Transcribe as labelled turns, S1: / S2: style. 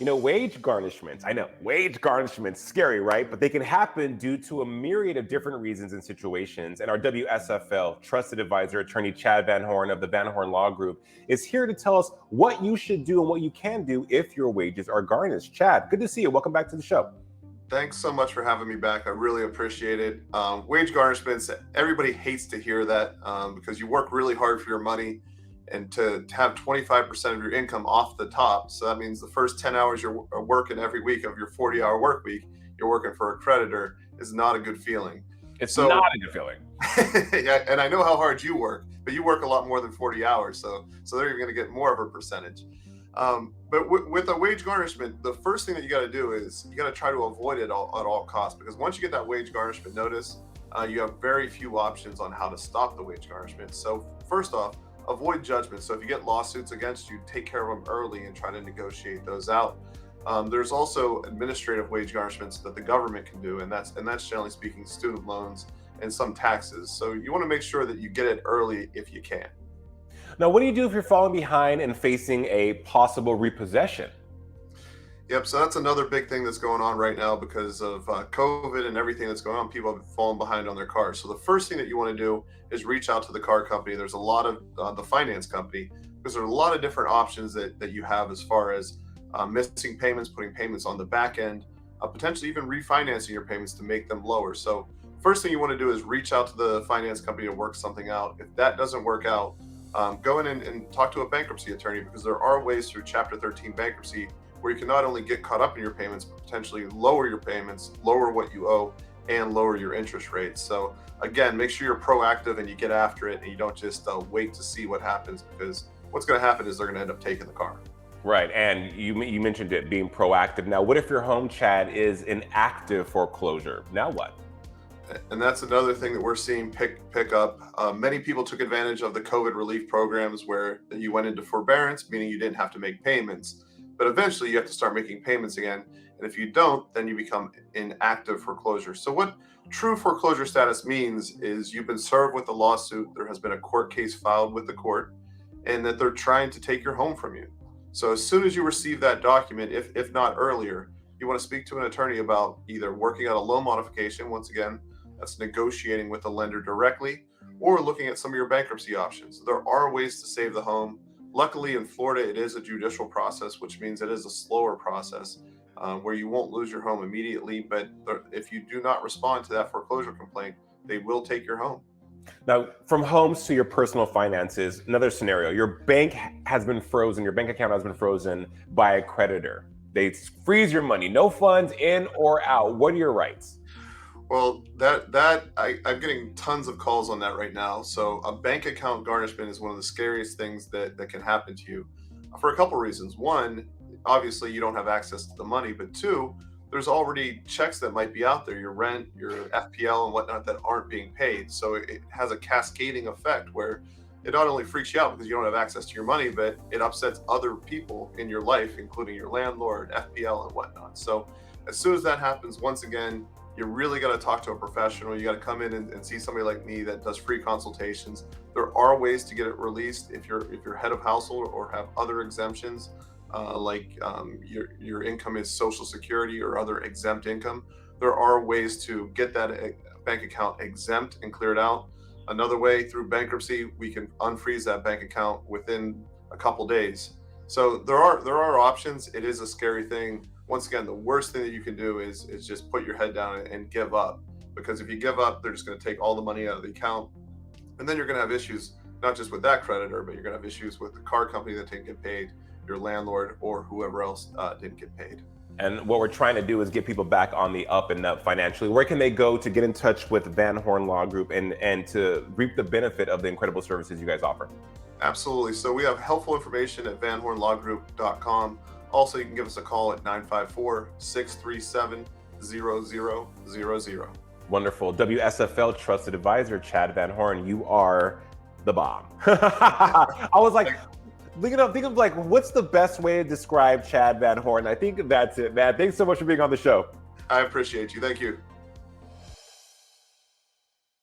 S1: Wage garnishments. I know, wage garnishments, scary, right? But they can happen due to a myriad of different reasons and situations. And our WSFL trusted advisor, attorney Chad Van Horn of the Van Horn Law Group, is here to tell us what you should do and what you can do if your wages are garnished. Chad, good to see you. Welcome back to the show.
S2: Thanks so much for having me back. I really appreciate it. Wage garnishments, everybody hates to hear that because you work really hard for your money, and to have 25% of your income off the top. So that means the first 10 hours you're working every week of your 40-hour work week, you're working for a creditor, is not a good feeling.
S1: It's not a good feeling.
S2: Yeah, and I know how hard you work, but you work a lot more than 40 hours. So there you're going to get more of a percentage. But with a wage garnishment, the first thing that you got to do is you got to try to avoid it at all costs, because once you get that wage garnishment notice, you have very few options on how to stop the wage garnishment. So first off, avoid judgment. So if you get lawsuits against you, take care of them early and try to negotiate those out. There's also administrative wage garnishments that the government can do, and that's generally speaking student loans and some taxes. So you want to make sure that you get it early if you can.
S1: Now, what do you do if you're falling behind and facing a possible repossession?
S2: Yep, so that's another big thing that's going on right now because of COVID and everything that's going on. People have fallen behind on their cars. So the first thing that you want to do is reach out to the car company. There's a lot of the finance company, because there are a lot of different options that you have as far as missing payments, putting payments on the back end, potentially even refinancing your payments to make them lower. So first thing you want to do is reach out to the finance company to work something out. If that doesn't work out, go in and talk to a bankruptcy attorney, because there are ways through Chapter 13 bankruptcy where you can not only get caught up in your payments, but potentially lower your payments, lower what you owe, and lower your interest rates. So again, make sure you're proactive and you get after it, and you don't just wait to see what happens, because what's going to happen is they're going to end up taking the car.
S1: Right, and you mentioned it being proactive. Now, what if your home, Chad, is in active foreclosure? Now what?
S2: And that's another thing that we're seeing pick up. Many people took advantage of the COVID relief programs where you went into forbearance, meaning you didn't have to make payments. But eventually you have to start making payments again. And if you don't, then you become in active foreclosure. So what true foreclosure status means is you've been served with a lawsuit, there has been a court case filed with the court, and that they're trying to take your home from you. So as soon as you receive that document, if not earlier, you want to speak to an attorney about either working out a loan modification. Once again, that's negotiating with the lender directly, or looking at some of your bankruptcy options. There are ways to save the home. Luckily, in Florida, it is a judicial process, which means it is a slower process where you won't lose your home immediately. But if you do not respond to that foreclosure complaint, they will take your home.
S1: Now, from homes to your personal finances, another scenario. Your bank has been frozen, your bank account has been frozen by a creditor. They freeze your money, no funds in or out. What are your rights?
S2: Well, I'm getting tons of calls on that right now. So a bank account garnishment is one of the scariest things that can happen to you for a couple reasons. One, obviously you don't have access to the money, but two, there's already checks that might be out there, your rent, your FPL and whatnot, that aren't being paid. So it has a cascading effect where it not only freaks you out because you don't have access to your money, but it upsets other people in your life, including your landlord, FPL and whatnot. So as soon as that happens, once again, you really got to talk to a professional. You got to come in and see somebody like me that does free consultations. There are ways to get it released if you're head of household or have other exemptions, like your income is Social Security or other exempt income. There are ways to get that bank account exempt and clear it out. Another way, through bankruptcy, we can unfreeze that bank account within a couple days. So there are options. It is a scary thing. Once again, the worst thing that you can do is just put your head down and give up, because if you give up, they're just going to take all the money out of the account, and then you're going to have issues not just with that creditor, but you're going to have issues with the car company that didn't get paid, your landlord, or whoever else didn't get paid.
S1: And what we're trying to do is get people back on the up and up financially. Where can they go to get in touch with Van Horn Law Group and to reap the benefit of the incredible services you guys offer?
S2: Absolutely. So we have helpful information at vanhornlawgroup.com. Also, you can give us a call at 954-637-0000.
S1: Wonderful. WSFL trusted advisor, Chad Van Horn, you are the bomb. I was like, think of like, what's the best way to describe Chad Van Horn? I think that's it, man. Thanks so much for being on the show.
S2: I appreciate you. Thank you.